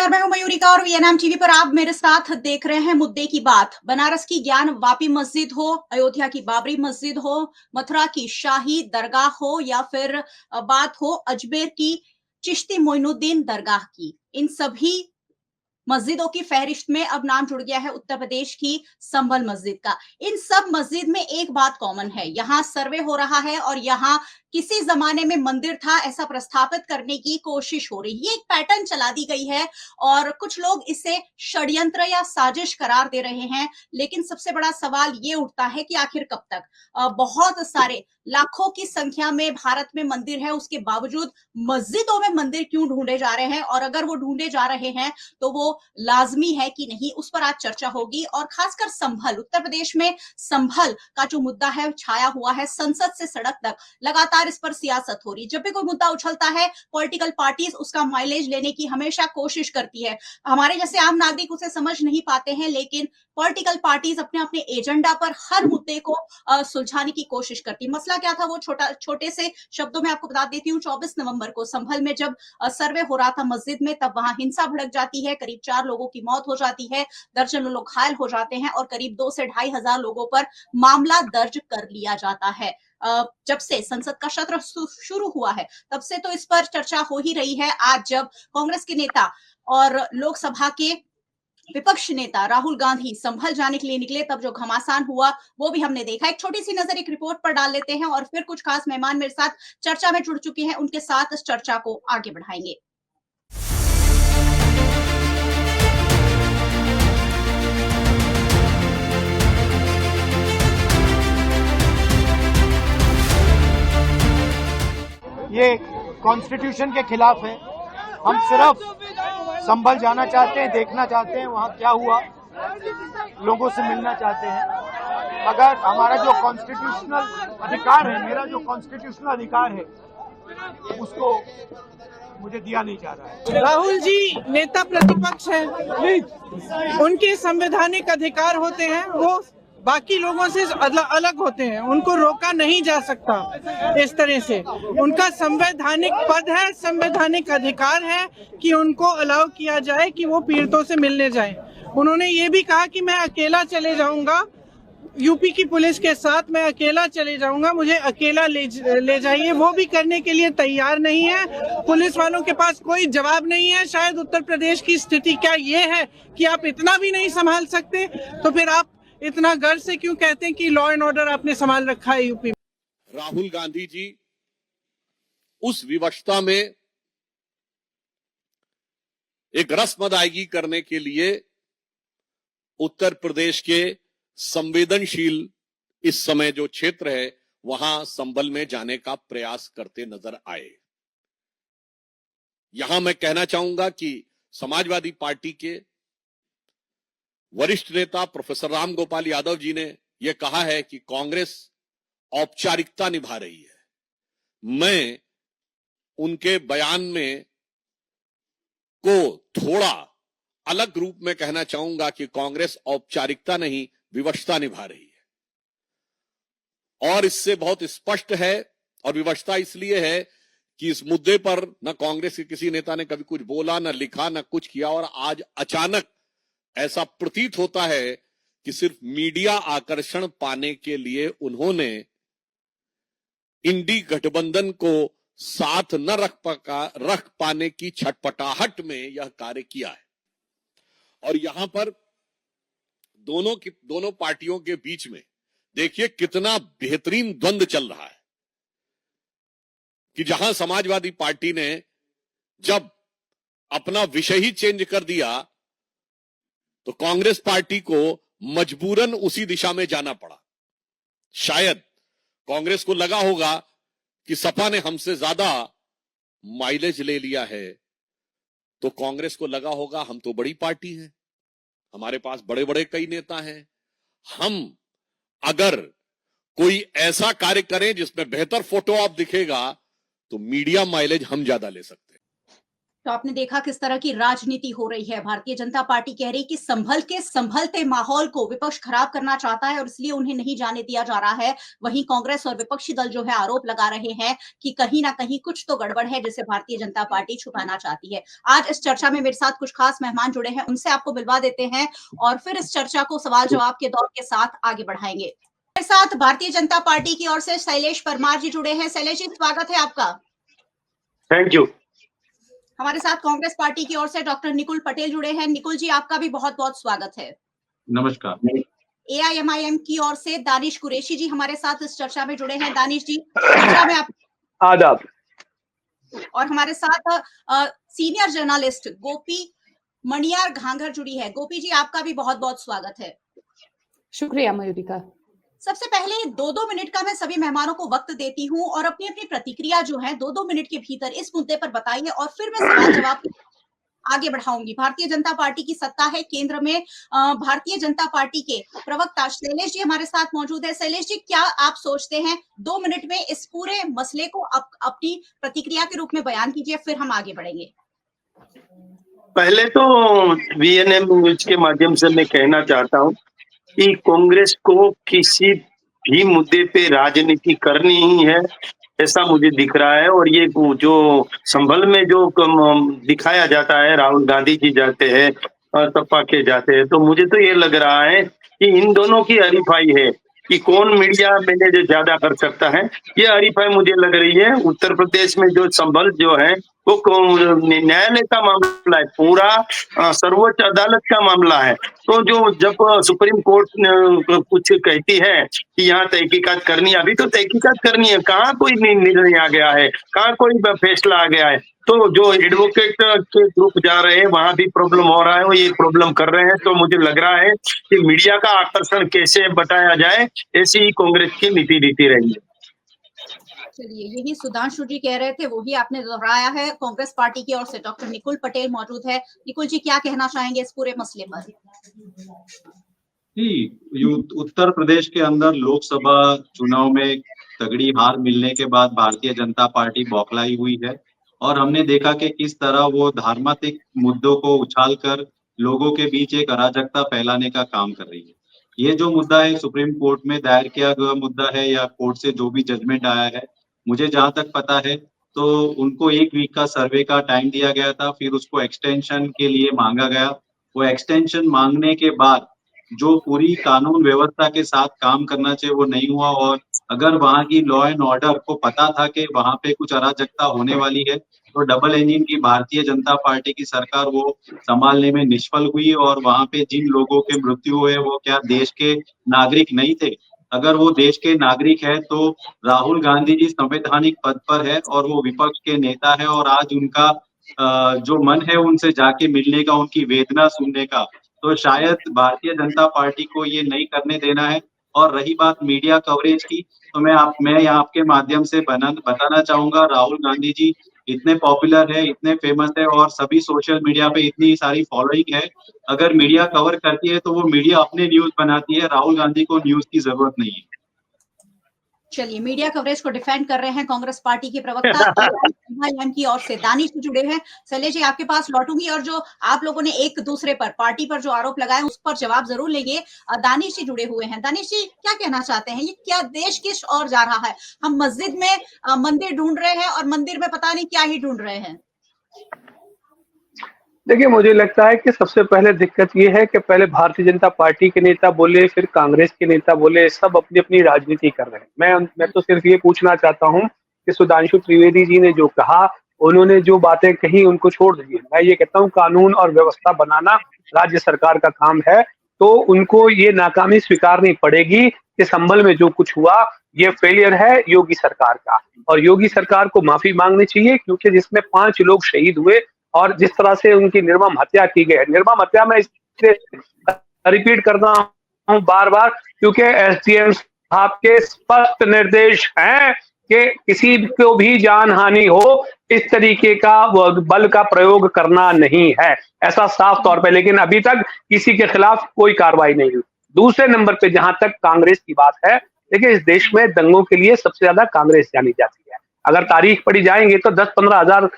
नमस्कार, मैं हूं मयूरिका और वीएनएम टीवी पर आप मेरे साथ देख रहे हैं मुद्दे की बात। बनारस की ज्ञान वापी मस्जिद हो, अयोध्या की बाबरी मस्जिद हो, मथुरा की शाही दरगाह हो या फिर बात हो अजमेर की चिश्ती मोइनुद्दीन दरगाह की, इन सभी मस्जिदों की फहरिस्त में अब नाम जुड़ गया है उत्तर प्रदेश की संभल मस्जिद का। इन सब मस्जिद में एक बात कॉमन है, यहाँ सर्वे हो रहा है और यहाँ किसी जमाने में मंदिर था ऐसा प्रस्थापित करने की कोशिश हो रही है। ये एक पैटर्न चला दी गई है और कुछ लोग इसे षड्यंत्र या साजिश करार दे रहे हैं। लेकिन सबसे बड़ा सवाल ये उठता है कि आखिर कब तक? बहुत सारे लाखों की संख्या में भारत में मंदिर है, उसके बावजूद मस्जिदों में मंदिर क्यों ढूंढे जा रहे हैं, और अगर वो ढूंढे जा रहे हैं तो वो लाजमी है कि नहीं, उस पर आज चर्चा होगी। और खासकर संभल, उत्तर प्रदेश में संभल का जो मुद्दा है छाया हुआ है, संसद से सड़क तक लगातार इस पर सियासत हो रही है। जब भी कोई मुद्दा उछलता है, पॉलिटिकल पार्टीज उसका माइलेज लेने की हमेशा कोशिश करती है। हमारे जैसे आम नागरिक उसे समझ नहीं पाते हैं, लेकिन पॉलिटिकल पार्टीज अपने अपने एजेंडा पर हर मुद्दे को सुलझाने की कोशिश करती। मसला क्या था वो छोटे से शब्दों में आपको बता देती हूँ। 24 नवंबर को संभल में जब सर्वे हो रहा था मस्जिद में, तब वहां हिंसा भड़क जाती है, करीब 4 लोगों की मौत हो जाती है, दर्जनों लोग घायल हो जाते हैं और करीब 2 से 2,500 लोगों पर मामला दर्ज कर लिया जाता है। जब से संसद का सत्र शुरू हुआ है तब से तो इस पर चर्चा हो ही रही है। आज जब कांग्रेस के नेता और लोकसभा के विपक्ष नेता राहुल गांधी संभल जाने के लिए निकले, तब जो घमासान हुआ वो भी हमने देखा। एक छोटी सी नजर एक रिपोर्ट पर डाल लेते हैं और फिर कुछ खास मेहमान मेरे साथ चर्चा में जुड़ चुके हैं, उनके साथ इस चर्चा को आगे बढ़ाएंगे। ये कॉन्स्टिट्यूशन के खिलाफ है। हम सिर्फ संभल जाना चाहते हैं, देखना चाहते हैं वहाँ क्या हुआ, लोगों से मिलना चाहते हैं। मगर हमारा जो कॉन्स्टिट्यूशनल अधिकार है, मेरा जो कॉन्स्टिट्यूशनल अधिकार है, उसको मुझे दिया नहीं जा रहा है। राहुल जी नेता प्रतिपक्ष हैं, उनके संवैधानिक अधिकार होते हैं, वो बाकी लोगों से अलग होते हैं, उनको रोका नहीं जा सकता इस तरह से। उनका संवैधानिक पद है, संवैधानिक अधिकार है कि उनको अलाउ किया जाए कि वो पीड़ितों से मिलने जाएं। उन्होंने ये भी कहा कि मैं अकेला चले जाऊंगा, यूपी की पुलिस के साथ मैं अकेला चले जाऊंगा, मुझे अकेला ले जाइए। वो भी करने के लिए तैयार नहीं है। पुलिस वालों के पास कोई जवाब नहीं है। शायद उत्तर प्रदेश की स्थिति क्या ये है कि आप इतना भी नहीं संभाल सकते, तो फिर आप इतना गर्व से क्यों कहते हैं कि लॉ एंड ऑर्डर आपने संभाल रखा है यूपी में? राहुल गांधी जी उस विवशता में एक रस्म अदायगी करने के लिए उत्तर प्रदेश के संवेदनशील इस समय जो क्षेत्र है वहां संभल में जाने का प्रयास करते नजर आए। यहां मैं कहना चाहूंगा कि समाजवादी पार्टी के वरिष्ठ नेता प्रोफेसर राम गोपाल यादव जी ने यह कहा है कि कांग्रेस औपचारिकता निभा रही है। मैं उनके बयान में को थोड़ा अलग रूप में कहना चाहूंगा कि कांग्रेस औपचारिकता नहीं विवशता निभा रही है। और इससे बहुत स्पष्ट है, और विवशता इसलिए है कि इस मुद्दे पर न कांग्रेस के किसी नेता ने कभी कुछ बोला, न लिखा, न कुछ किया, और आज अचानक ऐसा प्रतीत होता है कि सिर्फ मीडिया आकर्षण पाने के लिए उन्होंने इंडी गठबंधन को साथ न रख पाने की छटपटाहट में यह कार्य किया है। और यहां पर दोनों पार्टियों के बीच में देखिए कितना बेहतरीन द्वंद्व चल रहा है कि जहां समाजवादी पार्टी ने जब अपना विषय ही चेंज कर दिया तो कांग्रेस पार्टी को मजबूरन उसी दिशा में जाना पड़ा। शायद कांग्रेस को लगा होगा कि सपा ने हमसे ज्यादा माइलेज ले लिया है, तो कांग्रेस को लगा होगा हम तो बड़ी पार्टी है, हमारे पास बड़े बड़े कई नेता हैं, हम अगर कोई ऐसा कार्य करें जिसमें बेहतर फोटो आप दिखेगा तो मीडिया माइलेज हम ज्यादा ले सकते हैं। तो आपने देखा किस तरह की राजनीति हो रही है। भारतीय जनता पार्टी कह रही कि संभल के संभलते माहौल को विपक्ष खराब करना चाहता है और इसलिए उन्हें नहीं जाने दिया जा रहा है। वहीं कांग्रेस और विपक्षी दल जो है आरोप लगा रहे हैं कि कहीं ना कहीं कुछ तो गड़बड़ है जिसे भारतीय जनता पार्टी छुपाना चाहती है। आज इस चर्चा में मेरे साथ कुछ खास मेहमान जुड़े हैं, उनसे आपको मिलवा देते हैं और फिर इस चर्चा को सवाल जवाब के दौर के साथ आगे बढ़ाएंगे। मेरे साथ भारतीय जनता पार्टी की ओर से शैलेश परमार जी जुड़े हैं। शैलेश जी, स्वागत है आपका। Thank you. हमारे साथ कांग्रेस पार्टी की ओर से डॉक्टर निकुल पटेल जुड़े हैं। निकुल जी, आपका भी बहुत बहुत स्वागत है। नमस्कार। एआईएमआईएम की ओर से दानिश कुरैशी जी हमारे साथ इस चर्चा में जुड़े हैं। दानिश जी, चर्चा में आप। आदाब। और हमारे साथ सीनियर जर्नलिस्ट गोपी मणियार घांघर जुड़ी है। गोपी जी, आपका भी बहुत बहुत स्वागत है। शुक्रिया मयूरिका। सबसे पहले 2-2 मिनट का मैं सभी मेहमानों को वक्त देती हूं और अपनी अपनी प्रतिक्रिया जो है 2-2 मिनट के भीतर इस मुद्दे पर बताइए और फिर मैं सवाल जवाब आगे बढ़ाऊंगी। भारतीय जनता पार्टी की सत्ता है केंद्र में। भारतीय जनता पार्टी के प्रवक्ता शैलेश जी हमारे साथ मौजूद है। शैलेश जी, क्या आप सोचते हैं 2 मिनट में इस पूरे मसले को अपनी प्रतिक्रिया के रूप में बयान कीजिए, फिर हम आगे बढ़ेंगे। पहले तो वीएनएम न्यूज के माध्यम से मैं कहना चाहता हूं कि कांग्रेस को किसी भी मुद्दे पे राजनीति करनी ही है, ऐसा मुझे दिख रहा है। और ये जो संभल में जो दिखाया जाता है, राहुल गांधी जी जाते हैं और सपा के जाते हैं, तो मुझे तो ये लग रहा है कि इन दोनों की हरीफाई है कि कौन मीडिया मैनेज ज्यादा कर सकता है। ये हरीफाई मुझे लग रही है। उत्तर प्रदेश में जो संभल जो है वो न्यायालय का मामला है, पूरा सर्वोच्च अदालत का मामला है। तो जो जब सुप्रीम कोर्ट कुछ कहती है कि यहाँ तहकीकात करनी है, अभी तो तहकीकात करनी है, कहाँ कोई निर्णय आ गया है, कहाँ कोई फैसला आ गया है। तो जो एडवोकेट के ग्रुप जा रहे हैं वहां भी प्रॉब्लम हो रहा है, वो ये प्रॉब्लम कर रहे हैं। तो मुझे लग रहा है कि मीडिया का आकर्षण कैसे बताया जाए, ऐसी ही कांग्रेस की नीति रीति रही है। चलिए, यही सुधांशु जी कह रहे थे, वही आपने दोहराया है। कांग्रेस पार्टी की ओर से डॉक्टर निकुल पटेल मौजूद है। निकुल जी, क्या कहना चाहेंगे इस पूरे मसले पर? उत्तर प्रदेश के अंदर लोकसभा चुनाव में तगड़ी हार मिलने के बाद भारतीय जनता पार्टी बौखलाई हुई है और हमने देखा कि किस तरह वो धार्मिक मुद्दों को उछालकर लोगों के बीच एक अराजकता फैलाने का काम कर रही है। ये जो मुद्दा है सुप्रीम कोर्ट में दायर किया गया मुद्दा है या कोर्ट से जो भी जजमेंट आया है, मुझे जहां तक पता है तो उनको 1 वीक का सर्वे का टाइम दिया गया था, फिर उसको एक्सटेंशन के लिए मांगा गया। वो एक्सटेंशन मांगने के बाद जो पूरी कानून व्यवस्था के साथ काम करना चाहिए वो नहीं हुआ। और अगर वहां की लॉ एंड ऑर्डर को पता था कि वहां पे कुछ अराजकता होने वाली है, तो डबल इंजन की भारतीय जनता पार्टी की सरकार वो संभालने में निष्फल हुई। और वहां पे जिन लोगों के मृत्यु हुए वो क्या देश के नागरिक नहीं थे? अगर वो देश के नागरिक है तो राहुल गांधी जी संवैधानिक पद पर है और वो विपक्ष के नेता है और आज उनका जो मन है उनसे जाके मिलने का, उनकी वेदना सुनने का, तो शायद भारतीय जनता पार्टी को ये नहीं करने देना है। और रही बात मीडिया कवरेज की, तो मैं यहाँ आपके माध्यम से बताना चाहूंगा, राहुल गांधी जी इतने पॉपुलर है, इतने फेमस है और सभी सोशल मीडिया पे इतनी सारी फॉलोइंग है। अगर मीडिया कवर करती है तो वो मीडिया अपने न्यूज बनाती है, राहुल गांधी को न्यूज की जरूरत नहीं है। चलिए, मीडिया कवरेज को डिफेंड कर रहे हैं कांग्रेस पार्टी के प्रवक्ता एआईएमआईएम की ओर से दानिश जी जुड़े हैं। शैलेश जी, आपके पास लौटूंगी और जो आप लोगों ने एक दूसरे पर, पार्टी पर जो आरोप लगाए उस पर जवाब जरूर लेंगे। दानिश जी जुड़े हुए हैं। दानिश जी, क्या कहना चाहते हैं? ये क्या देश किस ओर जा रहा है? हम मस्जिद में मंदिर ढूंढ रहे हैं और मंदिर में पता नहीं क्या ही ढूंढ रहे हैं। देखिए, मुझे लगता है कि सबसे पहले दिक्कत ये है कि पहले भारतीय जनता पार्टी के नेता बोले, फिर कांग्रेस के नेता बोले, सब अपनी अपनी राजनीति कर रहे हैं। मैं तो सिर्फ ये पूछना चाहता हूं कि सुधांशु त्रिवेदी जी ने जो कहा, उन्होंने जो बातें कही उनको छोड़ दीजिए। मैं ये कहता हूं कानून और व्यवस्था बनाना राज्य सरकार का काम है, तो उनको ये नाकामी स्वीकारनी पड़ेगी कि संभल में जो कुछ हुआ ये फेलियर है योगी सरकार का, और योगी सरकार को माफी मांगनी चाहिए, क्योंकि जिसमें 5 लोग शहीद हुए और जिस तरह से उनकी निर्मम हत्या की गई है, निर्मम हत्या में रिपीट करना हूं बार बार, क्योंकि एसडीएम साहब के स्पष्ट निर्देश हैं कि किसी को भी जान हानि हो, इस तरीके का बल का प्रयोग करना नहीं है, ऐसा साफ तौर पे। लेकिन अभी तक किसी के खिलाफ कोई कार्रवाई नहीं हुई। दूसरे नंबर पे जहां तक कांग्रेस की बात है, देखिए इस देश में दंगों के लिए सबसे ज्यादा कांग्रेस जानी जाती है। अगर तारीख पढ़ी जाएंगे तो 10-15 हजार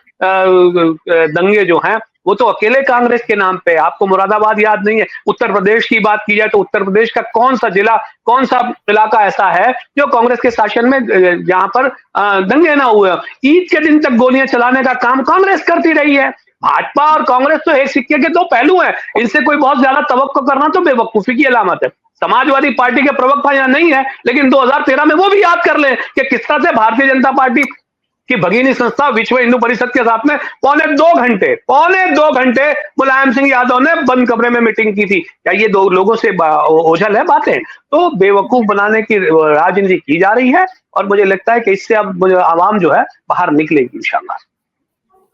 दंगे जो हैं वो तो अकेले कांग्रेस के नाम पे। आपको मुरादाबाद याद नहीं है? उत्तर प्रदेश की बात की जाए तो उत्तर प्रदेश का कौन सा जिला, कौन सा इलाका ऐसा है जो कांग्रेस के शासन में जहां पर दंगे ना हुए? ईद के दिन तक गोलियां चलाने का काम कांग्रेस करती रही है। भाजपा और कांग्रेस तो एक सिक्के के दो पहलू हैं, इनसे कोई बहुत ज्यादा तवक्को करना तो बेवकूफी की अलामत है। समाजवादी पार्टी के प्रवक्ता यहाँ नहीं है, लेकिन 2013 में वो भी याद कर ले कि किस तरह से भारतीय जनता पार्टी की भगिनी संस्था विश्व हिंदू परिषद के साथ में पौने दो घंटे मुलायम सिंह यादव ने बंद कमरे में मीटिंग की थी। क्या ये दो लोगों से ओझल है बातें? तो बेवकूफ बनाने की राजनीति की जा रही है और मुझे लगता है कि इससे अब आवाम जो है बाहर निकलेगी इंशाल्लाह।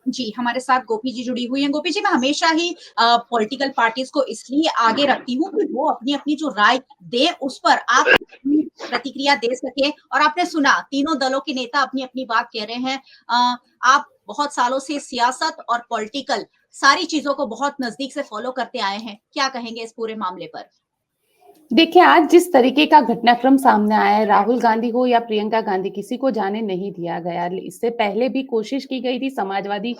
जी, हमारे साथ गोपी जी जुड़ी हुई हैं। गोपी जी, मैं हमेशा ही पॉलिटिकल पार्टीज को इसलिए आगे रखती हूँ कि वो अपनी अपनी जो राय दे उस पर आप अपनी प्रतिक्रिया दे सके। और आपने सुना तीनों दलों के नेता अपनी अपनी बात कह रहे हैं। आप बहुत सालों से सियासत और पॉलिटिकल सारी चीजों को बहुत नजदीक से फॉलो करते आए हैं, क्या कहेंगे इस पूरे मामले पर? देखिए, आज जिस तरीके का घटनाक्रम सामने आया है, राहुल गांधी हो या प्रियंका गांधी, किसी को जाने नहीं दिया गया। इससे पहले भी कोशिश की गई थी समाजवादी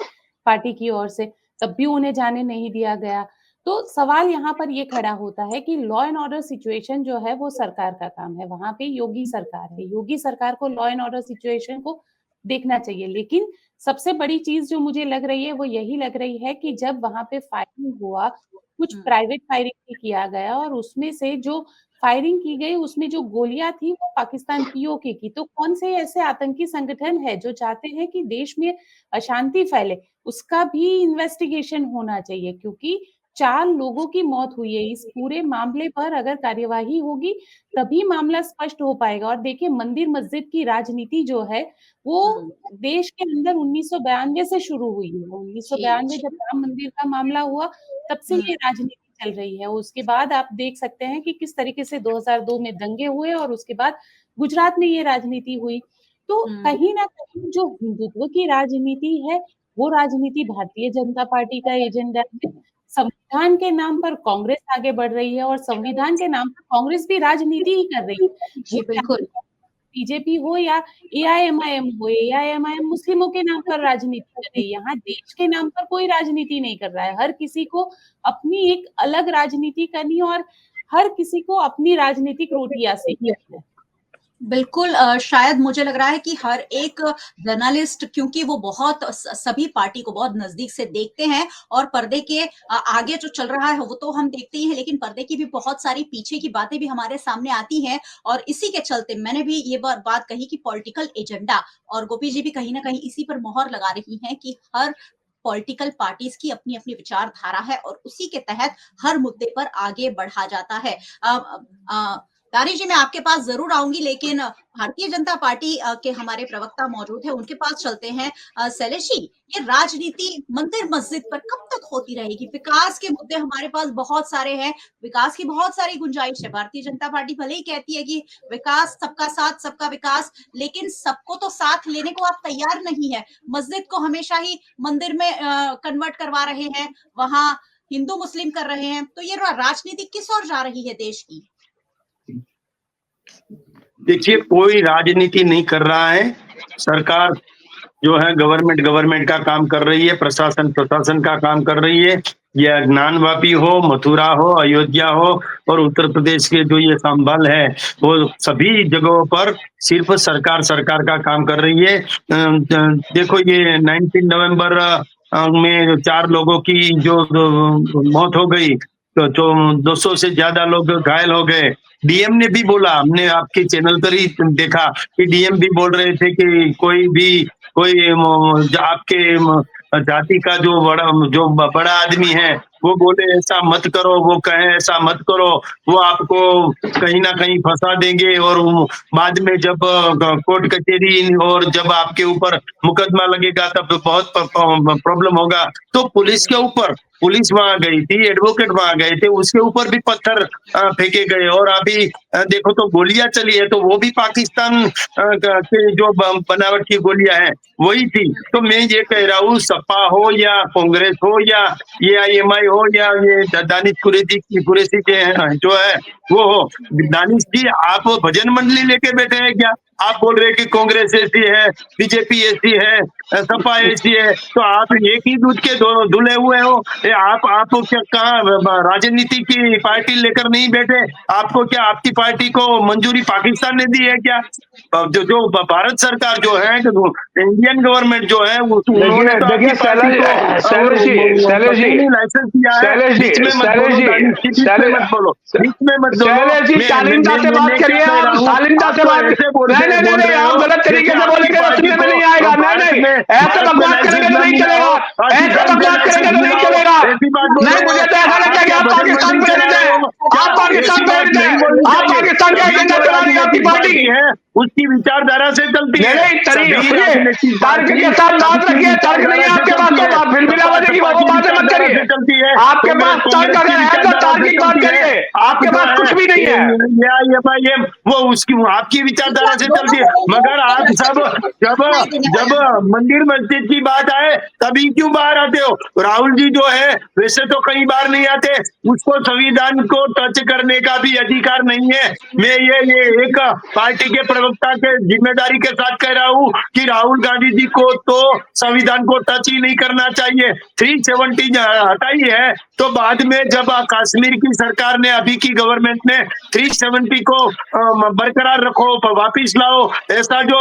पार्टी की ओर से, तब भी उन्हें जाने नहीं दिया गया। तो सवाल यहाँ पर ये खड़ा होता है कि लॉ एंड ऑर्डर सिचुएशन जो है वो सरकार का काम है। वहां पे योगी सरकार है, योगी सरकार को लॉ एंड ऑर्डर सिचुएशन को देखना चाहिए। लेकिन सबसे बड़ी चीज जो मुझे लग रही है वो यही लग रही है कि जब वहां पे फायरिंग हुआ, कुछ प्राइवेट फायरिंग भी किया गया और उसमें से जो फायरिंग की गई उसमें जो गोलियां थी वो पाकिस्तान पीओके की। तो कौन से ऐसे आतंकी संगठन है जो चाहते हैं कि देश में अशांति फैले, उसका भी इन्वेस्टिगेशन होना चाहिए, क्योंकि 4 लोगों की मौत हुई है। इस पूरे मामले पर अगर कार्यवाही होगी तभी मामला स्पष्ट हो पाएगा। और देखिए, मंदिर मस्जिद की राजनीति जो है वो देश के अंदर 1992 से शुरू हुई है। 1992 जब राम मंदिर का मामला हुआ तब से ये राजनीति चल रही है। उसके बाद आप देख सकते हैं कि किस तरीके से 2002 में दंगे हुए और उसके बाद गुजरात में ये राजनीति हुई। तो कहीं ना कहीं जो हिंदुत्व की राजनीति है वो राजनीति भारतीय जनता पार्टी का एजेंडा है। संविधान के नाम पर कांग्रेस आगे बढ़ रही है और संविधान के नाम पर कांग्रेस भी राजनीति ही कर रही है। जी बिल्कुल। बीजेपी हो या एआईएमआईएम हो, एआईएमआईएम मुस्लिमों के नाम पर राजनीति कर रही है। यहाँ देश के नाम पर कोई राजनीति नहीं कर रहा है। हर किसी को अपनी एक अलग राजनीति करनी और हर किसी को अपनी राजनीतिक रोटियां सेकनी है। बिल्कुल। शायद मुझे लग रहा है कि हर एक जर्नलिस्ट, क्योंकि वो बहुत सभी पार्टी को बहुत नजदीक से देखते हैं और पर्दे के आगे जो चल रहा है वो तो हम देखते ही हैं, लेकिन पर्दे की भी बहुत सारी पीछे की बातें भी हमारे सामने आती हैं। और इसी के चलते मैंने भी ये बात कही कि पॉलिटिकल एजेंडा, और गोपी जी भी कहीं ना कहीं इसी पर मोहर लगा रही हैं कि हर पॉलिटिकल पार्टीज की अपनी अपनी विचारधारा है और उसी के तहत हर मुद्दे पर आगे बढ़ा जाता है। तारी जी, मैं आपके पास जरूर आऊंगी, लेकिन भारतीय जनता पार्टी के हमारे प्रवक्ता मौजूद है, उनके पास चलते हैं। शैलेश जी, ये राजनीति मंदिर मस्जिद पर कब तक होती रहेगी? विकास के मुद्दे हमारे पास बहुत सारे हैं, विकास की बहुत सारी गुंजाइश है। भारतीय जनता पार्टी भले ही कहती है कि विकास, सबका साथ सबका विकास, लेकिन सबको तो साथ लेने को आप तैयार नहीं है। मस्जिद को हमेशा ही मंदिर में कन्वर्ट करवा रहे हैं, वहां हिंदू मुस्लिम कर रहे हैं। तो ये राजनीति किस ओर जा रही है देश की? देखिए, कोई राजनीति नहीं कर रहा है। सरकार जो है गवर्नमेंट का काम कर रही है, प्रशासन का काम कर रही है। यह ज्ञानवापी हो, मथुरा हो, अयोध्या हो और उत्तर प्रदेश के जो ये संभल है, वो सभी जगहों पर सिर्फ सरकार का काम कर रही है। देखो, ये 19 नवंबर में 4 लोगों की जो मौत हो गई, तो 200 से ज्यादा लोग घायल हो गए। डीएम ने भी बोला, हमने आपके चैनल पर ही देखा कि डीएम भी बोल रहे थे कि कोई आपके जाति का जो बड़ा आदमी है वो बोले ऐसा मत करो, वो कहे ऐसा मत करो, वो आपको कहीं ना कहीं फंसा देंगे और बाद में जब कोर्ट कचहरी और जब आपके ऊपर मुकदमा लगेगा तब बहुत प्रॉब्लम होगा। तो पुलिस वहां गई थी, एडवोकेट वहां गए थे, उसके ऊपर भी पत्थर फेंके गए और अभी देखो तो गोलियां चली है, तो वो भी पाकिस्तान के जो बनावट की गोलियां हैं वही थी। तो मैं ये कह रहा हूँ, सपा हो या कांग्रेस हो या एआईएमआई हो या ये दानिश कुरैशी जो है वो हो। दानिश जी, आप भजन मंडली लेके बैठे हैं क्या? आप बोल रहे हैं कि कांग्रेस ऐसी है, बीजेपी ऐसी है, सपा ऐसी है, तो आप एक ही दूध के धुले हुए हो। आप क्या कहाँ राजनीति की पार्टी लेकर नहीं बैठे? आपको क्या आपकी पार्टी को मंजूरी पाकिस्तान ने दी है क्या? जो भारत सरकार जो है, इंडियन गवर्नमेंट जो है, उन्होंने तो आपकी पार्टी को लाइसेंस दिया है। बीच में मत बोलो, बीच में मत बोलो। शालीनता से बात करिए आप, शालीनता से बात। नहीं, आप गलत तरीके से बोलेंगे तो सुनने में नहीं आएगा। नहीं, ऐसे बकवास करेंगे तो नहीं चलेगा, ऐसे बकवास करेंगे तो नहीं चलेगा। नहीं, मुझे तो ऐसा लगता है कि आप पाकिस्तान प्रेरित हैं, आप पाकिस्तान प्रेरित हैं, आप पाकिस्तान का एजेंडा चला रही है आपकी पार्टी है, उसकी विचारधारा से चलती है। तर्क के साथ बात रखिए, तर्क नहीं है आपके पास तो आप फिर बिलावती की बातें मत करिए। आपके पास तर्क अगर है तो तार्किक बात करिए, आपके पास कुछ भी नहीं है। वो उसकी आपकी विचारधारा से चलती है, मगर आप सब जब मंदिर मस्जिद की बात आए तभी क्यों बाहर आते हो? राहुल जी जो है वैसे तो कई बार नहीं आते, उसको संविधान को टच करने का भी अधिकार नहीं है। मैं ये एक पार्टी के प्रवक्ता के जिम्मेदारी के साथ कह रहा हूँ कि राहुल गांधी जी को तो संविधान को टच ही नहीं करना चाहिए। 370 हटाई है तो बाद में जब कश्मीर की सरकार ने, अभी की गवर्नमेंट ने 370 को बरकरार रखो, वापिस लाओ, ऐसा जो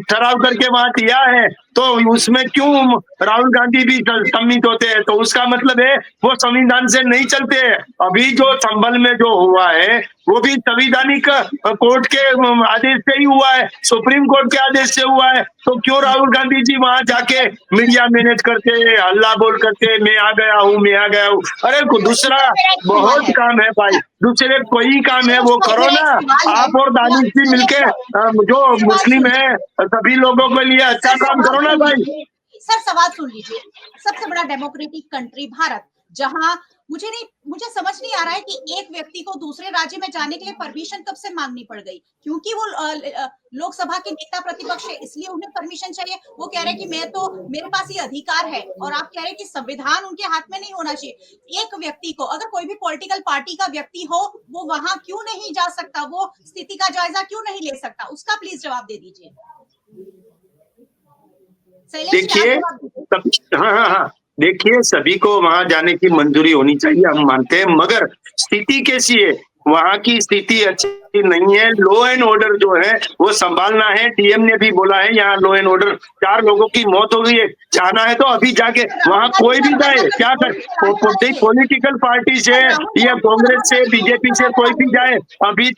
ठहराव करके वहां दिया है, तो उसमें क्यों राहुल गांधी भी सम्मिलित होते हैं? तो उसका मतलब है वो संविधान से नहीं चलते। अभी जो संभल में जो हुआ है वो भी संवैधानिक कोर्ट के आदेश से ही हुआ है, सुप्रीम कोर्ट के आदेश से हुआ है। तो क्यों राहुल गांधी जी वहां जाके मीडिया मैनेज करते, हल्ला बोल करते, मैं आ गया हूँ, मैं आ गया हूँ? अरे दूसरा बहुत काम है भाई, दूसरे कोई काम है वो करो ना। आप और दानिश जी मिलके जो मुस्लिम है सभी लोगों के लिए अच्छा काम करो ना भाई। सर सवाल सुन लीजिए, सबसे बड़ा डेमोक्रेटिक कंट्री भारत, जहां मुझे समझ नहीं आ रहा है कि एक व्यक्ति को दूसरे राज्य में जाने के लिए परमिशन कब से मांगनी पड़ गई? क्योंकि वो लोकसभा के नेता प्रतिपक्ष है, इसलिए उन्हें परमिशन चाहिए। वो कह रहे हैं कि मेरे पास ये अधिकार है, और आप कह रहे हैं कि संविधान उनके हाथ में नहीं होना चाहिए। एक व्यक्ति को, अगर कोई भी पॉलिटिकल पार्टी का व्यक्ति हो, वो वहां क्यों नहीं जा सकता? वो स्थिति का जायजा क्यों नहीं ले सकता? उसका प्लीज जवाब दे दीजिए। देखिए, हाँ, देखिए, सभी को वहां जाने की मंजूरी होनी चाहिए, हम मानते हैं, मगर स्थिति कैसी है? वहां की स्थिति अच्छी नहीं है। लॉ एंड ऑर्डर जो है वो संभालना है। डीएम ने भी बोला है यहाँ लॉ एंड ऑर्डर, 4 लोगों की मौत हो गई है, जाना है तो अभी जाके वहां कोई भी जाए, क्या कर पॉलिटिकल पार्टी से या कांग्रेस से, बीजेपी से कोई भी जाए, अभी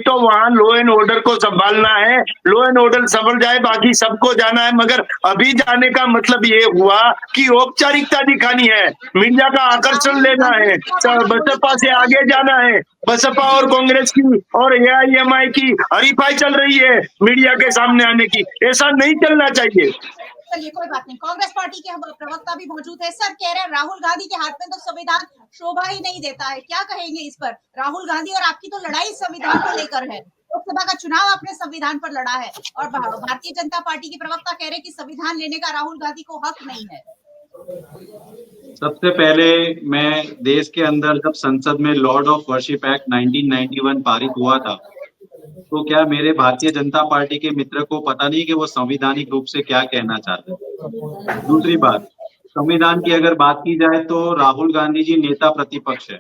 तो वहां लॉ एंड ऑर्डर को संभालना है। लॉ एंड ऑर्डर संभल जाए, बाकी सबको जाना है, मगर अभी जाने का मतलब ये हुआ कि औपचारिकता दिखानी है, मीडिया का आकर्षण लेना है, बसपा से आगे जाना है। बसपा और कांग्रेस की और एआईएमआई की हरीफाई चल रही है मीडिया के सामने आने की, ऐसा नहीं चलना चाहिए। चलिए कोई बात नहीं, कांग्रेस पार्टी के प्रवक्ता भी मौजूद है। सर कह रहे हैं राहुल गांधी के हाथ में तो संविधान शोभा ही नहीं देता है, क्या कहेंगे इस पर? राहुल गांधी और आपकी तो लड़ाई संविधान को लेकर है, लोकसभा का चुनाव आपने संविधान पर लड़ा है, और भारतीय जनता पार्टी के प्रवक्ता कह रहे हैं कि संविधान लेने का राहुल गांधी को हक नहीं है। सबसे पहले मैं देश के अंदर जब संसद में लॉर्ड ऑफ वर्शिप एक्ट 1991 पारित हुआ था, तो क्या मेरे भारतीय जनता पार्टी के मित्र को पता नहीं कि वो संवैधानिक रूप से क्या कहना चाहते हैं? दूसरी बात, संविधान की अगर बात की जाए तो राहुल गांधी जी नेता प्रतिपक्ष है,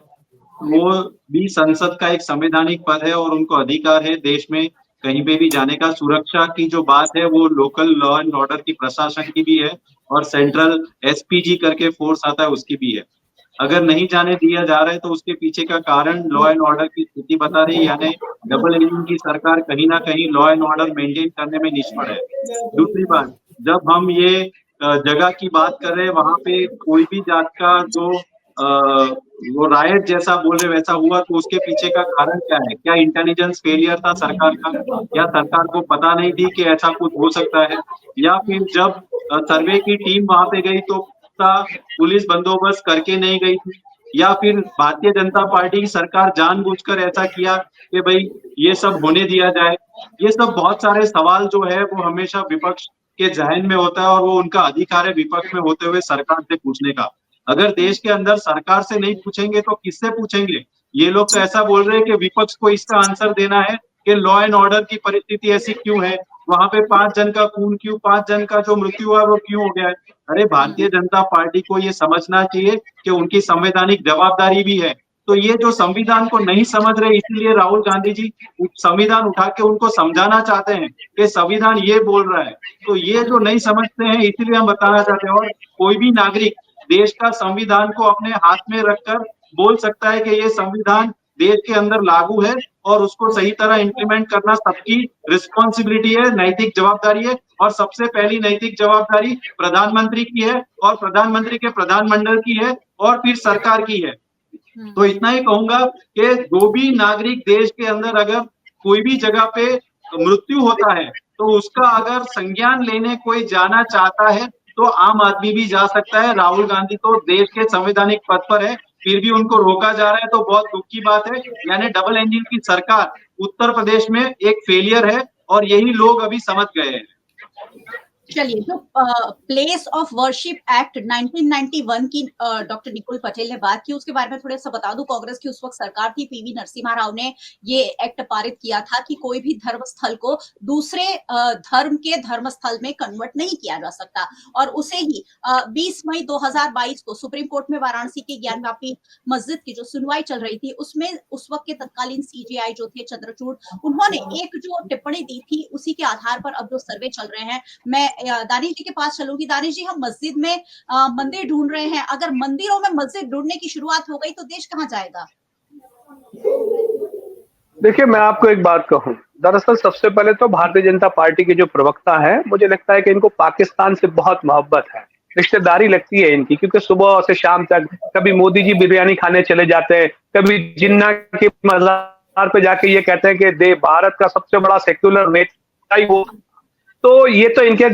वो भी संसद का एक संवैधानिक पद है और उनको अधिकार है देश में कहीं पे भी जाने का। सुरक्षा की जो बात है वो लोकल लॉ एंड ऑर्डर की प्रशासन की भी है और सेंट्रल एसपीजी करके फोर्स आता है उसकी भी है। अगर नहीं जाने दिया जा रहा है तो उसके पीछे का कारण लॉ एंड ऑर्डर की स्थिति बता रही है, यानी डबल इंजन की सरकार कहीं ना कहीं लॉ एंड ऑर्डर मेंटेन करने में निष्फल है। दूसरी बात, जब हम ये जगह की बात कर रहे हैं, वहां पे कोई भी जात का जो वो रायट जैसा बोल रहे वैसा हुआ, तो उसके पीछे का कारण क्या है? क्या इंटेलिजेंस फेलियर था सरकार का, या सरकार को पता नहीं थी कि ऐसा कुछ हो सकता है, या फिर जब सर्वे की टीम वहां पे गई तो पुलिस बंदोबस्त करके नहीं गई थी, या फिर भारतीय जनता पार्टी की सरकार जानबूझकर ऐसा किया कि भाई ये सब होने दिया जाए? ये सब बहुत सारे सवाल जो है वो हमेशा विपक्ष के जहन में होता है, और वो उनका अधिकार है विपक्ष में होते हुए सरकार से पूछने का। अगर देश के अंदर सरकार से नहीं पूछेंगे तो किससे पूछेंगे? ये लोग तो ऐसा बोल रहे हैं कि विपक्ष को इसका आंसर देना है, कि लॉ एंड ऑर्डर की परिस्थिति ऐसी क्यों है, वहां पे 5 जन का खून क्यों, 5 जन का जो मृत्यु हुआ वो क्यों हो गया है। अरे भारतीय जनता पार्टी को ये समझना चाहिए कि उनकी संवैधानिक जवाबदारी भी है। तो ये जो संविधान को नहीं समझ रहे, इसीलिए राहुल गांधी जी संविधान उठा के उनको समझाना चाहते हैं कि संविधान ये बोल रहा है। तो ये जो नहीं समझते हैं, इसीलिए हम बताना चाहते हैं। और कोई भी नागरिक देश का संविधान को अपने हाथ में रखकर बोल सकता है कि ये संविधान देश के अंदर लागू है और उसको सही तरह इम्प्लीमेंट करना सबकी रिस्पॉन्सिबिलिटी है, नैतिक जवाबदारी है। और सबसे पहली नैतिक जवाबदारी प्रधानमंत्री की है और प्रधानमंत्री के प्रधानमंडल की है और फिर सरकार की है। तो इतना ही कहूंगा कि जो भी नागरिक देश के अंदर अगर कोई भी जगह पे मृत्यु होता है तो उसका अगर संज्ञान लेने कोई जाना चाहता है तो आम आदमी भी जा सकता है। राहुल गांधी तो देश के संवैधानिक पद पर है, फिर भी उनको रोका जा रहा है, तो बहुत दुख की बात है। यानी डबल इंजन की सरकार उत्तर प्रदेश में एक फेलियर है और यही लोग अभी समझ गए हैं। चलिए, जो प्लेस ऑफ वर्शिप एक्ट 1991 की डॉक्टर निकुल पटेल ने बात की, उसके बारे में थोड़ा सा बता दूं। कांग्रेस की उस वक्त सरकार थी, पीवी नरसिम्हा राव ने ये एक्ट पारित किया था कि कोई भी धर्म स्थल को दूसरे धर्म के धर्म स्थल में कन्वर्ट नहीं किया जा सकता। और उसे ही 20 मई 2022 को सुप्रीम कोर्ट में वाराणसी की ज्ञानवापी मस्जिद की जो सुनवाई चल रही थी, उसमें उस वक्त के तत्कालीन सीजेआई जो थे चंद्रचूड़, उन्होंने एक जो टिप्पणी दी थी, उसी के आधार पर अब जो सर्वे चल रहे हैं, मैं दानिश जी के पास चलूंगी। दानिश जी, हम मस्जिद में मंदिर ढूंढ रहे हैं, अगर मंदिरों में मस्जिद ढूंढने की शुरुआत हो गई तो देश कहां जाएगा? देखिए, मैं आपको एक बात कहूं, दरअसल सबसे पहले तो भारतीय जनता पार्टी के जो प्रवक्ता है, मुझे लगता है कि इनको पाकिस्तान से बहुत मोहब्बत है, रिश्तेदारी लगती है इनकी, क्योंकि सुबह से शाम तक कभी मोदी जी बिरयानी खाने चले जाते हैं, कभी जिन्ना के मज़ार पे जाके ये कहते हैं कि भारत का सबसे बड़ा सेक्युलर नेता ही वो। तो ये तो इनके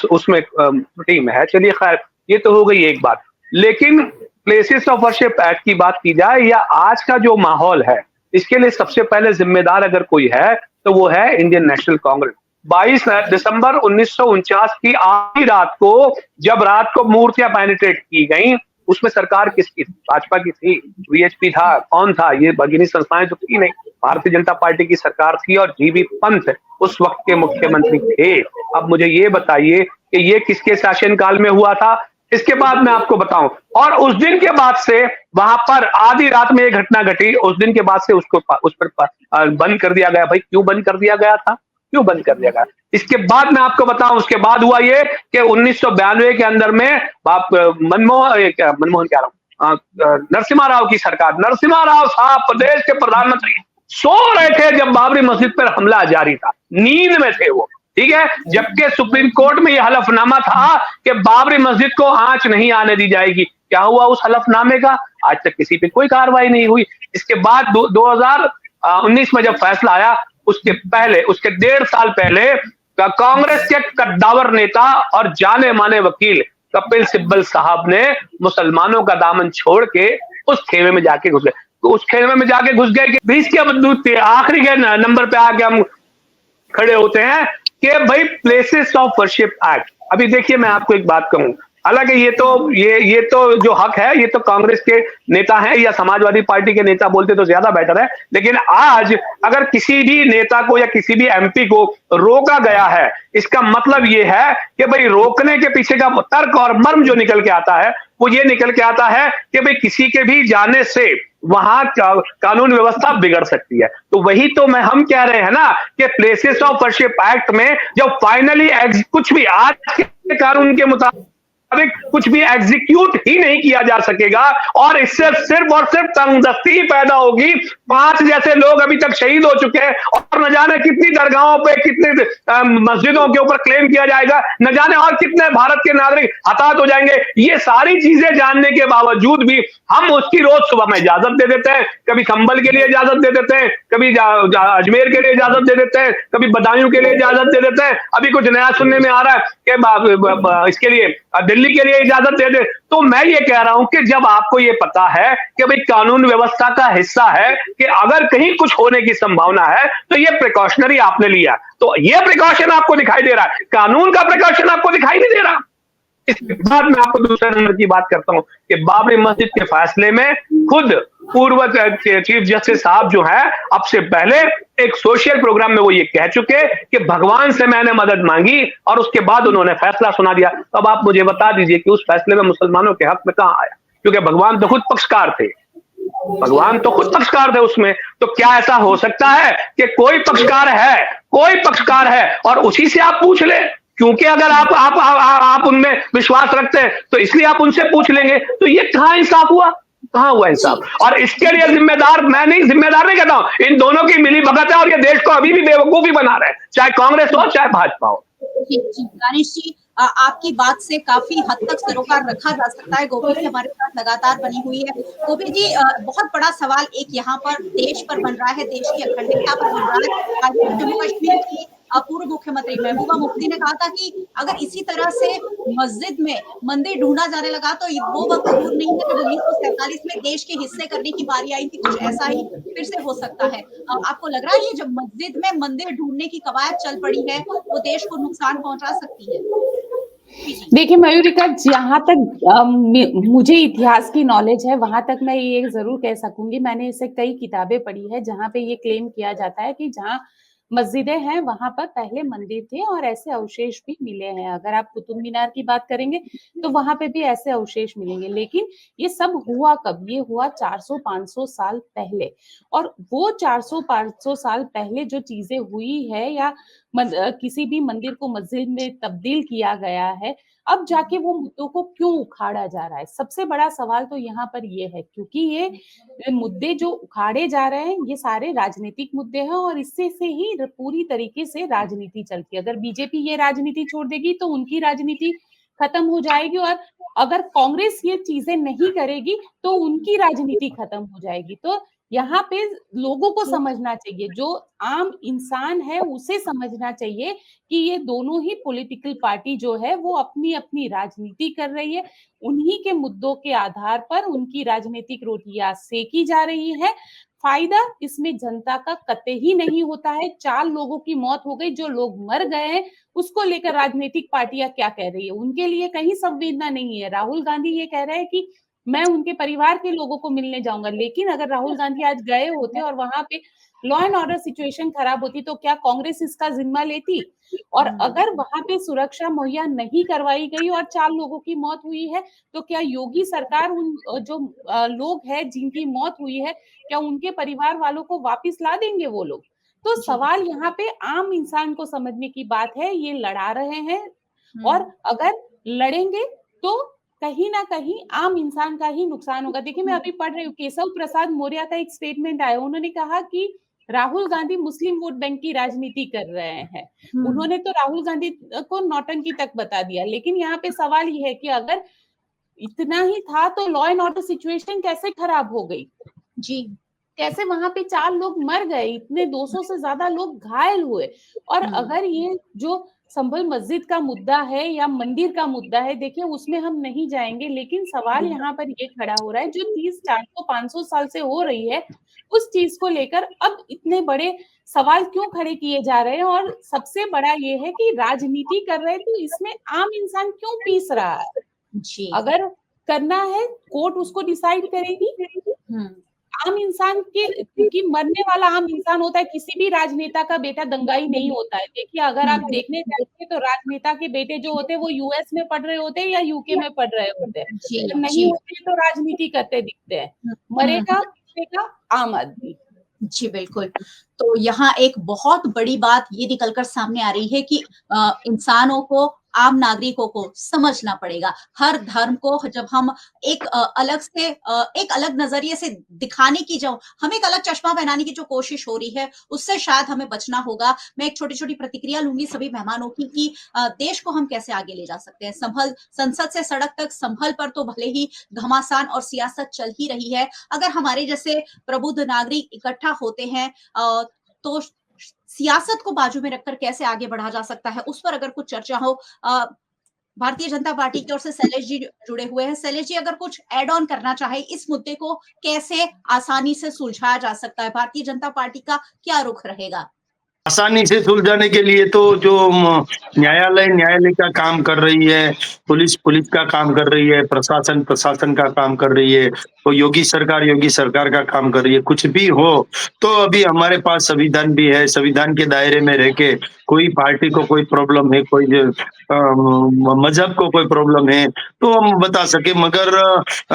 उसमें टीम है। चलिए, खैर, ये तो हो गई एक बात। लेकिन प्लेसेस ऑफ वर्शिप एक्ट की बात की जाए या आज का जो माहौल है, इसके लिए सबसे पहले जिम्मेदार अगर कोई है तो वो है इंडियन नेशनल कांग्रेस। 22 दिसंबर 1949 की आधी रात को जब रात को मूर्तियां पेनिट्रेट की गई, उसमें सरकार किसकी थी? भाजपा की थी। वीएचपी था, कौन था? ये भगिनी संस्थाएं तो थी नहीं, भारतीय जनता पार्टी की सरकार थी और जीबी पंत उस वक्त के मुख्यमंत्री थे। अब मुझे ये बताइए कि ये किसके शासनकाल में हुआ था? इसके बाद मैं आपको बताऊं, और उस दिन के बाद से वहां पर आधी रात में ये घटना घटी, उस दिन के बाद से उसको उस पर बंद कर दिया गया। भाई, क्यों बंद कर दिया गया था? क्यों बंद कर दिया गया? इसके बाद मैं आपको बताऊं, उसके बाद हुआ ये कि 1992 के अंदर में आप नरसिम्हा राव की सरकार, नरसिम्हा राव साहब प्रदेश के प्रधानमंत्री सो रहे थे जब बाबरी मस्जिद पर हमला जारी था, नींद में थे वो, ठीक है। जबकि सुप्रीम कोर्ट में यह हलफनामा था कि बाबरी मस्जिद को आंच नहीं आने दी जाएगी। क्या हुआ उस हलफनामे का? आज तक किसी पे कोई कार्रवाई नहीं हुई। इसके बाद 2019 में जब फैसला आया, उसके पहले, उसके 1.5 साल पहले कांग्रेस के कद्दावर नेता और जाने माने वकील कपिल सिब्बल साहब ने मुसलमानों का दामन छोड़ के उस खेमे में जाके घुस गए। तो उस खेमे में जाके घुस गए कि 20 के आखिरी के नंबर पे आके हम खड़े होते हैं कि भाई प्लेसेस ऑफ वर्शिप एक्ट। अभी देखिए, मैं आपको एक बात कहूं, हालांकि ये तो जो हक है, ये तो कांग्रेस के नेता हैं या समाजवादी पार्टी के नेता बोलते तो ज्यादा बेटर है। लेकिन आज अगर किसी भी नेता को या किसी भी एमपी को रोका गया है, इसका मतलब ये है कि भाई रोकने के पीछे का तर्क और मर्म जो निकल के आता है, वो ये निकल के आता है कि भाई किसी के भी जाने से वहां कानून व्यवस्था बिगड़ सकती है। तो वही तो हम कह रहे हैं ना कि प्लेसेस ऑफ वर्शिप एक्ट में जब फाइनली कुछ भी आज के कानून के मुताबिक कुछ भी एग्जीक्यूट ही नहीं किया जा सकेगा और इससे सिर्फ और सिर्फ तंगदस्ती ही पैदा होगी। 5 जैसे लोग अभी तक शहीद हो चुके हैं और न जाने कितनी दरगाहों पे, कितने मस्जिदों के ऊपर क्लेम किया जाएगा, न जाने और कितने भारत के नागरिक हताहत हो जाएंगे। ये सारी चीजें जानने के बावजूद भी हम उसकी रोज सुबह में इजाजत दे देते हैं। कभी संभल के लिए इजाजत दे देते हैं, कभी अजमेर के लिए इजाजत दे देते हैं, कभी बदायूं के लिए इजाजत दे देते हैं। अभी कुछ नया सुनने में आ रहा है कि इसके लिए दिल्ली के लिए इजाजत दे दे। तो मैं ये कह रहा हूं कि जब आपको ये पता है कि भाई कानून व्यवस्था का हिस्सा है कि अगर कहीं कुछ होने की संभावना है तो ये प्रिकॉशनरी आपने लिया, तो ये प्रिकॉशन आपको दिखाई दे रहा है, कानून का प्रिकॉशन आपको दिखाई नहीं दे रहा। इसके बाद मैं आपको दूसरे नंबर की बात करता हूं कि बाबरी मस्जिद के फैसले में खुद पूर्व चीफ जस्टिस साहब जो है, अब से पहले एक सोशल प्रोग्राम में वो ये कह चुके कि भगवान से मैंने मदद मांगी और उसके बाद उन्होंने फैसला सुना दिया। अब आप मुझे बता दीजिए कि उस फैसले में मुसलमानों के हक में कहां आया, क्योंकि भगवान तो खुद पक्षकार थे, भगवान तो खुद पक्षकार थे उसमें। तो क्या ऐसा हो सकता है कि कोई पक्षकार है और उसी से आप पूछ ले, क्योंकि अगर आप उनमें विश्वास रखते हैं तो इसलिए आप उनसे पूछ लेंगे। तो ये कहां इंसाफ हुआ, कहां हुआ इंसाफ? और इसके लिए जिम्मेदार जिम्मेदार नहीं कहता हूं, इन दोनों की मिली भगत है और ये देश को अभी भी बेवकूफी बना रहे हैं, चाहे कांग्रेस हो चाहे भाजपा हो। जी, दानिश जी, आपकी बात से काफी हद तक सरोकार रखा जा सकता है। गोपी जी हमारे साथ लगातार बनी हुई है। गोपी जी, बहुत बड़ा सवाल एक यहाँ पर देश पर बन रहा है, देश की अखंडता पर बन रहा है। आज जम्मू कश्मीर की पूर्व मुख्यमंत्री महबूबा मुफ्ती ने कहा था कि अगर इसी तरह से मस्जिद में मंदिर ढूंढा जाने लगा तो वो वक्त दूर नहीं है जब 1947 में देश के हिस्से करने की बारी आई थी, कुछ ऐसा ही फिर से हो सकता है। आपको लग रहा है ये जब मस्जिद में मंदिर ढूंढने की कवायद चल पड़ी है वो देश को नुकसान पहुंचा सकती है? देखिए मयूरिका, जहां तक मुझे इतिहास की नॉलेज है वहां तक मैं ये जरूर कह सकूंगी, मैंने इसे कई किताबें पढ़ी है जहां पे ये क्लेम किया जाता है कि जहां मस्जिदें हैं वहां पर पहले मंदिर थे और ऐसे अवशेष भी मिले हैं। अगर आप कुतुब मीनार की बात करेंगे तो वहां पे भी ऐसे अवशेष मिलेंगे। लेकिन ये सब हुआ कब? ये हुआ 400-500 साल पहले। और वो 400-500 साल पहले जो चीजें हुई है या किसी भी मंदिर को मस्जिद में तब्दील किया गया है, अब जाके वो मुद्दों को क्यों उखाड़ा जा रहा है? सबसे बड़ा सवाल तो यहाँ पर ये है, क्योंकि ये मुद्दे जो उखाड़े जा रहे हैं ये सारे राजनीतिक मुद्दे हैं और इससे से ही पूरी तरीके से राजनीति चलती है। अगर बीजेपी ये राजनीति छोड़ देगी तो उनकी राजनीति खत्म हो जाएगी, और अगर कांग्रेस ये चीजें नहीं करेगी तो उनकी राजनीति खत्म हो जाएगी। तो यहाँ पे लोगों को समझना चाहिए, जो आम इंसान है उसे समझना चाहिए कि ये दोनों ही पॉलिटिकल पार्टी जो है वो अपनी अपनी राजनीति कर रही है। उन्हीं के मुद्दों के आधार पर उनकी राजनीतिक रोटियां सेकी जा रही है। फायदा इसमें जनता का कतई नहीं होता है। 4 लोगों की मौत हो गई, जो लोग मर गए हैं उसको लेकर राजनीतिक पार्टियां क्या कह रही है? उनके लिए कहीं संवेदना नहीं है। राहुल गांधी ये कह रहे हैं कि मैं उनके परिवार के लोगों को मिलने जाऊंगा, लेकिन अगर राहुल गांधी आज गए होते और वहां पे लॉ एंड ऑर्डर सिचुएशन खराब होती तो क्या कांग्रेस इसका जिम्मा लेती? और अगर वहां पे सुरक्षा मुहैया नहीं करवाई गई और 4 लोगों की मौत हुई है तो क्या योगी सरकार उन जो लोग हैं जिनकी मौत हुई है, क्या उनके परिवार वालों को वापस ला देंगे वो लोग? तो सवाल यहाँ पे आम इंसान को समझने की बात है। ये लड़ा रहे हैं और अगर लड़ेंगे तो कहीं ना कहीं आम इंसान का ही नुकसान होगा। देखिए, मैं अभी पढ़ रही हूँ, केशव प्रसाद मौर्य का एक स्टेटमेंट आया। उन्होंने कहा कि राहुल गांधी मुस्लिम वोट बैंक की राजनीति कर रहे हैं। उन्होंने तो राहुल गांधी को नौटंकी तक बता दिया। लेकिन यहाँ पे सवाल ये है कि अगर इतना ही था तो लॉ एंड ऑर्डर सिचुएशन कैसे खराब हो गई? जी, कैसे वहां पे 4 लोग मर गए, इतने 200 से ज्यादा लोग घायल हुए? और अगर ये जो संभल मस्जिद का मुद्दा है या मंदिर का मुद्दा है, देखिए उसमें हम नहीं जाएंगे, लेकिन सवाल यहाँ पर ये खड़ा हो रहा है, जो चीज 400-500 साल से हो रही है उस चीज को लेकर अब इतने बड़े सवाल क्यों खड़े किए जा रहे हैं? और सबसे बड़ा ये है कि राजनीति कर रहे हैं तो इसमें आम इंसान क्यों पीस रहा है? जी, अगर करना है कोर्ट उसको डिसाइड करेगी। आम इंसान के, क्योंकि मरने वाला आम इंसान होता है, किसी भी राजनेता का बेटा दंगाई नहीं होता है। देखिए, अगर आप देखने जाएंगे तो राजनेता के बेटे जो होते हैं वो यूएस में पढ़ रहे होते हैं या यूके में पढ़ रहे होते हैं। जब नहीं होते तो राजनीति करते दिखते हैं। मरेगा आम आदमी। जी, बिल्कुल। तो यहाँ एक बहुत बड़ी बात ये निकलकर सामने आ रही है कि इंसानों को, आम नागरिकों को समझना पड़ेगा। हर धर्म को जब हम एक अलग से एक अलग नज़रिए से दिखाने की, जो हम एक अलग चश्मा पहनाने की जो कोशिश हो रही है, उससे शायद हमें बचना होगा। मैं एक छोटी-छोटी प्रतिक्रिया लूँगी सभी मेहमानों की कि देश को हम कैसे आगे ले जा सकते हैं। संभल, संसद से सड़क तक, संभल पर तो भले ही घमासान और सियासत चल ही रही है। अगर हमारे जैसे प्रबुद्ध नागरिक इकट्ठा होते हैं तो सियासत को बाजू में रखकर कैसे आगे बढ़ा जा सकता है, उस पर अगर कुछ चर्चा हो। भारतीय जनता पार्टी की ओर से शैलेश जी जुड़े हुए हैं। शैलेश जी, अगर कुछ ऐड ऑन करना चाहे, इस मुद्दे को कैसे आसानी से सुलझाया जा सकता है? भारतीय जनता पार्टी का क्या रुख रहेगा? आसानी से सुलझाने के लिए तो जो न्यायालय का काम कर रही है, पुलिस का काम कर रही है, प्रशासन का काम कर रही है, तो योगी सरकार का काम कर रही है। कुछ भी हो तो अभी हमारे पास संविधान भी है, संविधान के दायरे में रह के कोई पार्टी को कोई प्रॉब्लम है, कोई मजहब को कोई प्रॉब्लम है तो हम बता सके, मगर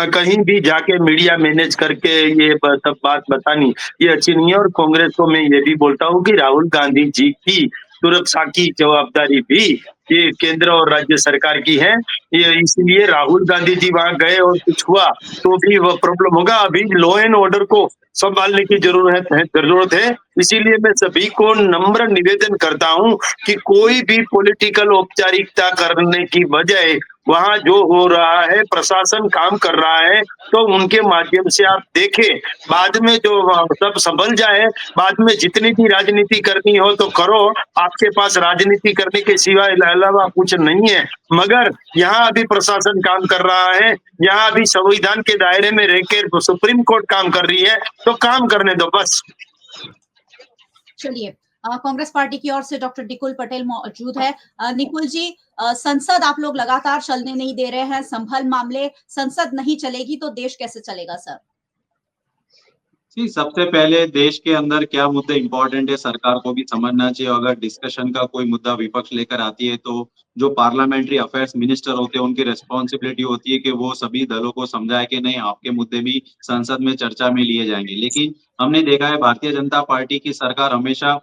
कहीं भी जाके मीडिया मैनेज करके ये सब बात बतानी ये अच्छी नहीं है। और कांग्रेस को मैं ये भी बोलता हूँ कि राहुल गांधी जी की सुरक्षा की जवाबदारी भी ये केंद्र और राज्य सरकार की है। ये इसलिए राहुल गांधी जी वहां गए और कुछ हुआ तो भी वह प्रॉब्लम होगा। अभी लॉ एंड ऑर्डर को संभालने की जरूरत है। इसीलिए मैं सभी को नम्र निवेदन करता हूं कि कोई भी पॉलिटिकल औपचारिकता करने की बजाय वहां जो हो रहा है, प्रशासन काम कर रहा है तो उनके माध्यम से आप देखें, बाद में जो सब संभल जाए, बाद में जितनी भी राजनीति करनी हो तो करो, आपके पास राजनीति करने के सिवाय अलावा कुछ नहीं है। मगर यहाँ अभी प्रशासन काम कर रहा है, यहाँ अभी संविधान के दायरे में रहकर सुप्रीम कोर्ट काम कर रही है, तो काम करने दो बस। चलिए, कांग्रेस पार्टी की ओर से डॉक्टर निकुल पटेल मौजूद है। निकुल जी, संसद आप लोग लगातार चलने नहीं दे रहे हैं, संभल मामले, संसद नहीं चलेगी तो देश कैसे चलेगा सर? जी, सबसे पहले देश के अंदर क्या मुद्दे इम्पोर्टेंट है सरकार को भी समझना चाहिए। अगर डिस्कशन का कोई मुद्दा विपक्ष लेकर आती है तो जो पार्लियामेंट्री अफेयर्स मिनिस्टर होते हैं उनकी रिस्पॉन्सिबिलिटी होती है कि वो सभी दलों को समझाए कि नहीं, आपके मुद्दे भी संसद में चर्चा में लिए जाएंगे। लेकिन हमने देखा है भारतीय जनता पार्टी की सरकार हमेशा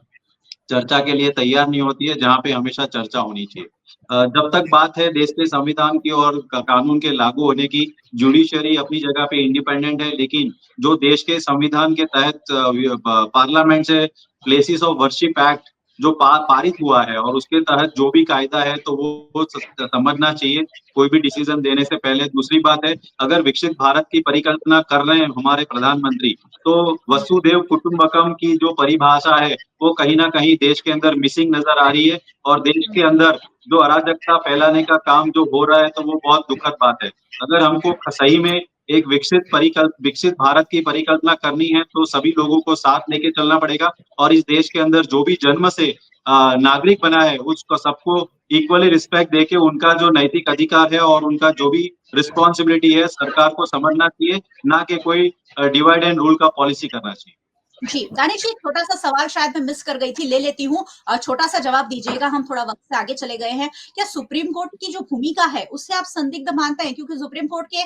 चर्चा के लिए तैयार नहीं होती है, जहाँ पे हमेशा चर्चा होनी चाहिए। जब तक बात है देश के संविधान की और कानून के लागू होने की, जुडिशरी अपनी जगह पे इंडिपेंडेंट है, लेकिन जो देश के संविधान के तहत पार्लियामेंट से प्लेसेस ऑफ वर्शिप एक्ट जो पारित हुआ है और उसके तहत जो भी कायदा है तो वो समझना चाहिए कोई भी डिसीजन देने से पहले। दूसरी बात है, अगर विकसित भारत की परिकल्पना कर रहे हैं हमारे प्रधानमंत्री, तो वसुधैव कुटुंबकम की जो परिभाषा है वो कहीं ना कहीं देश के अंदर मिसिंग नजर आ रही है। और देश के अंदर जो अराजकता फैलाने का काम जो हो रहा है तो वो बहुत दुखद बात है। अगर हमको सही में एक विकसित भारत की परिकल्पना करनी है तो सभी लोगों को साथ लेके चलना पड़ेगा। और इस देश के अंदर जो भी जन्म से नागरिक बना है उसको सबको इक्वली रिस्पेक्ट देके उनका जो नैतिक अधिकार है और उनका जो भी रिस्पॉन्सिबिलिटी है सरकार को समझना चाहिए, ना कि कोई डिवाइड एंड रूल का पॉलिसी करना चाहिए। जी, दानिश जी, छोटा सा सवाल शायद मैं मिस कर गई थी, ले लेती हूँ। छोटा सा जवाब दीजिएगा, हम थोड़ा वक्त से आगे चले गए हैं। क्या सुप्रीम कोर्ट की जो भूमिका है उससे आप संदिग्ध मानते हैं, क्योंकि सुप्रीम कोर्ट के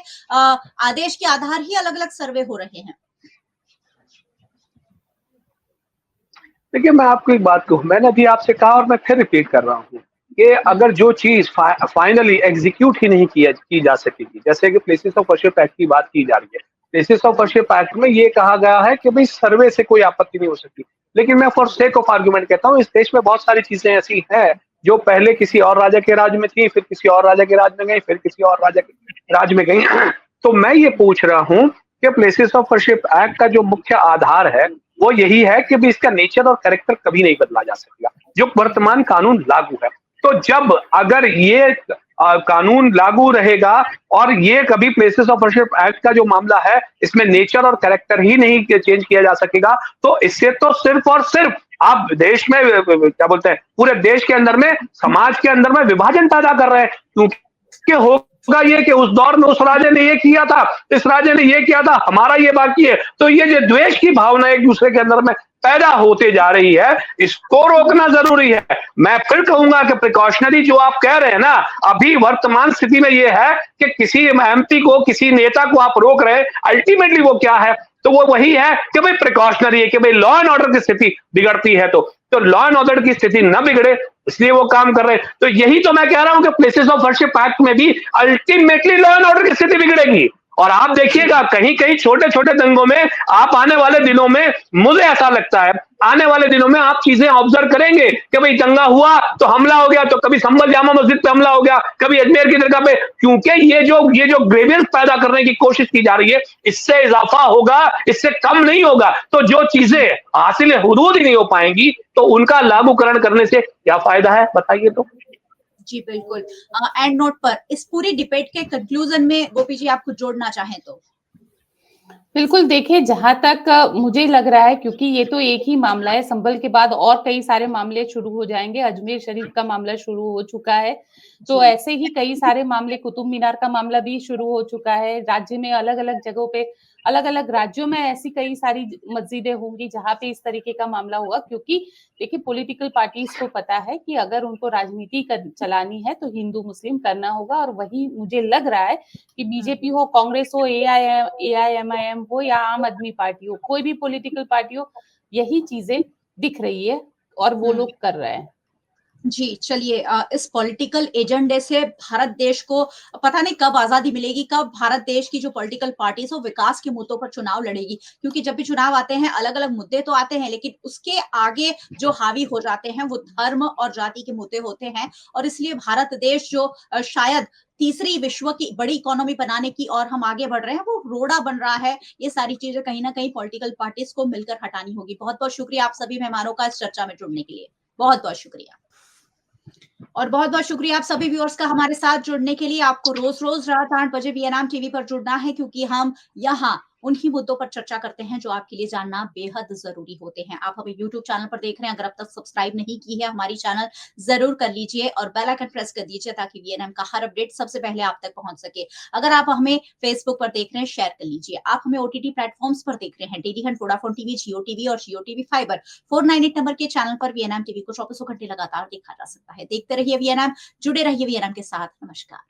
आदेश के आधार ही अलग अलग सर्वे हो रहे हैं? देखिए, मैं आपको एक बात कहूँ, मैंने अभी आपसे कहा और मैं फिर रिपीट कर रहा हूँ कि अगर जो चीज फाइनली एग्जीक्यूट ही नहीं की जा सकेगी, जैसे कि प्लेसेस ऑफ वर्शिप एक्ट की बात की जा रही है, प्लेसेस ऑफ वर्शिप एक्ट में ये कहा गया है कि भाई सर्वे से कोई आपत्ति नहीं हो सकती, लेकिन मैं फॉर सेक ऑफ आर्गुमेंट कहता हूँ इस देश में बहुत सारी चीजें ऐसी हैं जो पहले किसी और राजा के राज में थी, फिर किसी और राजा के राज में गई, फिर किसी और राजा के राज में गई। तो मैं ये पूछ रहा हूँ कि प्लेसेस ऑफ वर्शिप एक्ट का जो मुख्य आधार है वो यही है कि भी इसका नेचर और कैरेक्टर कभी नहीं बदला जा सकेगा, जो वर्तमान कानून लागू है। तो जब अगर ये कानून लागू रहेगा और ये कभी प्लेसेस ऑफ वर्शिप एक्ट का जो मामला है इसमें नेचर और कैरेक्टर ही नहीं चेंज किया जा सकेगा, तो इससे तो सिर्फ और सिर्फ आप देश में क्या बोलते हैं, पूरे देश के अंदर में, समाज के अंदर में विभाजन पैदा कर रहे हैं। क्योंकि होगा ये कि उस दौर में उस राजा ने ये किया था, इस राजा ने ये किया था, हमारा ये बाकी है। तो ये जो द्वेष की भावना एक दूसरे के अंदर में पैदा होते जा रही है, इसको रोकना जरूरी है। मैं फिर कहूंगा कि प्रिकॉशनरी जो आप कह रहे हैं ना, अभी वर्तमान स्थिति में ये है कि किसी एमपी को, किसी नेता को आप रोक रहे हैं, अल्टीमेटली वो क्या है, तो वो वही है कि भाई प्रिकॉशनरी है, कि भाई लॉ एंड ऑर्डर की स्थिति बिगड़ती है तो लॉ एंड ऑर्डर की स्थिति न बिगड़े इसलिए वो काम कर रहे हैं। तो यही तो मैं कह रहा हूं कि प्लेसेस ऑफ वर्शिप एक्ट में भी अल्टीमेटली लॉ एंड ऑर्डर की स्थिति बिगड़ेगी। और आप देखिएगा कहीं कहीं छोटे छोटे दंगों में आप आने वाले दिनों में, मुझे ऐसा लगता है आने वाले दिनों में आप चीजें ऑब्जर्व करेंगे कि भाई दंगा हुआ तो हमला हो गया, तो कभी संभल जामा मस्जिद पे हमला हो गया, कभी अजमेर की दरगाह पे, क्योंकि ये जो ग्रेवियंस पैदा करने की कोशिश की जा रही है इससे इजाफा होगा, इससे कम नहीं होगा। तो जो चीजें हासिल हुदूद ही नहीं हो पाएंगी तो उनका लागूकरण करने से क्या फायदा है, बताइए तो। जी बिल्कुल। एंड नोट पर इस पूरी डिबेट के कंक्लूजन में गोपी जी आप कुछ जोड़ना चाहें तो? बिल्कुल, देखिए जहाँ तक मुझे लग रहा है, क्योंकि ये तो एक ही मामला है, संभल के बाद और कई सारे मामले शुरू हो जाएँगे। अजमेर शरीफ का मामला शुरू हो चुका है, तो जी। ऐसे ही कई सारे मामले, कुतुब मीनार का मामला भी शुरू हो चुका है। राज्य में अलग-अलग जगहों पे, अलग-अलग राज्यों में ऐसी कई सारी मस्जिदें होंगी जहाँ पे इस तरीके का मामला होगा, क्योंकि देखिए पॉलिटिकल पार्टीज़ को पता है कि अगर उनको राजनीति चलानी है तो हिंदू-मुस्लिम करना होगा, और वही मुझे लग रहा है कि बीजेपी हो, कांग्रेस हो, एआईएमआईएम हो या आम आदमी पार्टी हो, कोई भी पॉलिटिकल पार्टी हो, यही चीजें दिख रही है और वो हुँ। लोग कर रहे हैं। जी, चलिए इस पॉलिटिकल एजेंडे से भारत देश को पता नहीं कब आज़ादी मिलेगी, कब भारत देश की जो पॉलिटिकल पार्टीज़ वो विकास के मुद्दों पर चुनाव लड़ेगी। क्योंकि जब भी चुनाव आते हैं, अलग-अलग मुद्दे तो आते हैं, लेकिन उसके आगे जो हावी हो जाते हैं, वो धर्म और जाति के मुद्दे होते हैं। और इसलिए भारत देश जो शायद तीसरी विश्व की बड़ी इकोनॉमी बनाने की ओर हम आगे बढ़ रहे हैं, वो रोड़ा बन रहा है। ये सारी चीज़ें कहीं न कहीं पॉलिटिकल पार्टीज़ को मिलकर हटानी होगी। बहुत-बहुत शुक्रिया आप सभी मेहमानों का इस चर्चा में जुड़ने के लिए। बहुत-बहुत शुक्रिया। और बहुत-बहुत शुक्रिया आप सभी व्यूअर्स का हमारे साथ जुड़ने के लिए। आपको रोज़-रोज़ रात 8 बजे वीएनएम टीवी पर जुड़ना है, क्योंकि हम यहाँ उन्हीं मुद्दों पर चर्चा करते हैं जो आपके लिए जानना बेहद ज़रूरी होते हैं। आप हमें यूट्यूब चैनल पर देख रहे हैं, अगर अब तक सब्सक्राइब नहीं की है हमारी चैनल ज़रूर कर लीजिए और बेल आइकन प्रेस कर दीजिए, ताकि वीएनएम का हर अपडेट सबसे पहले आप तक पहुँच सके। अगर आप हमें फेसबुक पर देख रहे हैं, शेयर कर लीजिए। आप हमें ओटीटी प्लेटफ़ॉर्म्स पर देख रहे हैं, डेली हंट, वोडाफोन टीवी, जियो टीवी और जियो टीवी फाइबर। 498 नंबर के चैनल पर वीएनएम टीवी को चौबीसों घंटे लगातार देखा जा सकता है। देखते रहिए वीएनएम, जुड़े रहिए वीएनएम के साथ। नमस्कार।